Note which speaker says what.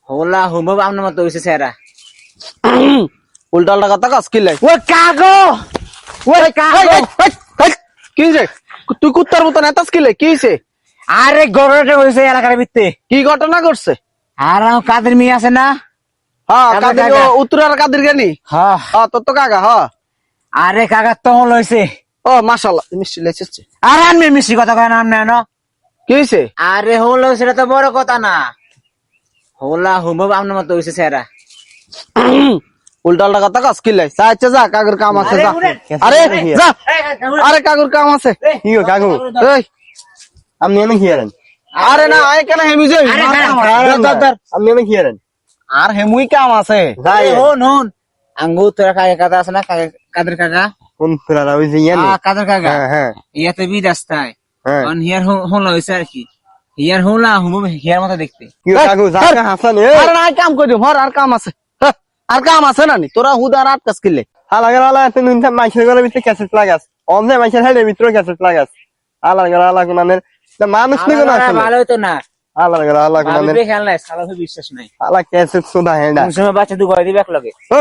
Speaker 1: হোলা হুম আপনার মতো হয়েছে স্যারা
Speaker 2: উল্টা উল্টা কথা কাজ কি লাই
Speaker 1: ও কাগো ওই কাগো
Speaker 2: কি হয়েছে তুই কুত্তার মতন এত কি লাই কি হয়েছে
Speaker 1: আরে গরুটা হয়েছে এলাকার ভিত্তে
Speaker 2: কি ঘটনা করছে
Speaker 1: আর কাদের মেয়ে আছে না
Speaker 2: হ্যাঁ
Speaker 1: কাদের
Speaker 2: কাদের
Speaker 1: কাকা।
Speaker 2: উত্তরার কাদের জ্ঞানী
Speaker 1: হ্যাঁ
Speaker 2: হ্যাঁ তোর তো কাকা হ্যাঁ
Speaker 1: আরে কাকা তহল হয়েছে
Speaker 2: ও মাশাআল্লাহ মিষ্টি লাইছে
Speaker 1: আর আমি মিষ্টি কথা কয় নাম নেন
Speaker 2: কি হয়েছে
Speaker 1: আরে হলো সেটা তো বড় কথা না হোলা হুম আপনার মতো হয়েছে স্যারা
Speaker 2: উল্টা উল্টা কথা কাজ কি লাই চাইছে যা কাকুর কাম আছে যা আরে যা আরে কাকুর কাম আছে
Speaker 3: কি গো কাকু
Speaker 2: এই
Speaker 3: আপনি এনে কি হারেন
Speaker 2: আরে না আয় কেন হেমি যাই
Speaker 1: আরে না,
Speaker 3: আপনি এনে কি হারেন
Speaker 2: আর হেমুই কাম আছে
Speaker 3: যাই
Speaker 1: হন হন আঙ্গু তোরা কাকা কাকা আছে না কাদের কাকা
Speaker 3: কোন ফুলারা ওই যে ইয়ানি
Speaker 1: কাদের কাকা
Speaker 3: হ্যাঁ হ্যাঁ
Speaker 1: ইয়াতে বিদাস্তায়
Speaker 3: হ্যাঁ
Speaker 1: অন হিয়ার হোলা হয়েছে আর কি হিয়ার হোলা হুম হিয়ার মতো দেখতে
Speaker 3: কি গো কাকু যা হাসান এ
Speaker 2: আরে না কাম কই দিম হর আর কাম আছে হ্যাঁ, আর কাম আছে না নি তোরা হুদার আট কাজ কিলে
Speaker 3: আলা তুমি ইনটা মাইছের গলে ভিতরে ক্যাসেট লাগাস অন্য মাইছের হেডে ভিতরে ক্যাসেট লাগাস আলা কোনানের মানুষ নি কোন আছে
Speaker 1: ভালো হতো না
Speaker 3: আলা কোনানের
Speaker 1: খেয়াল নাই সালা বিশ্বাস নাই
Speaker 3: আলা ক্যাসেট সুদা হেডা
Speaker 1: কোন সময় বাচ্চা দুবার দিবে এক লগে
Speaker 3: ও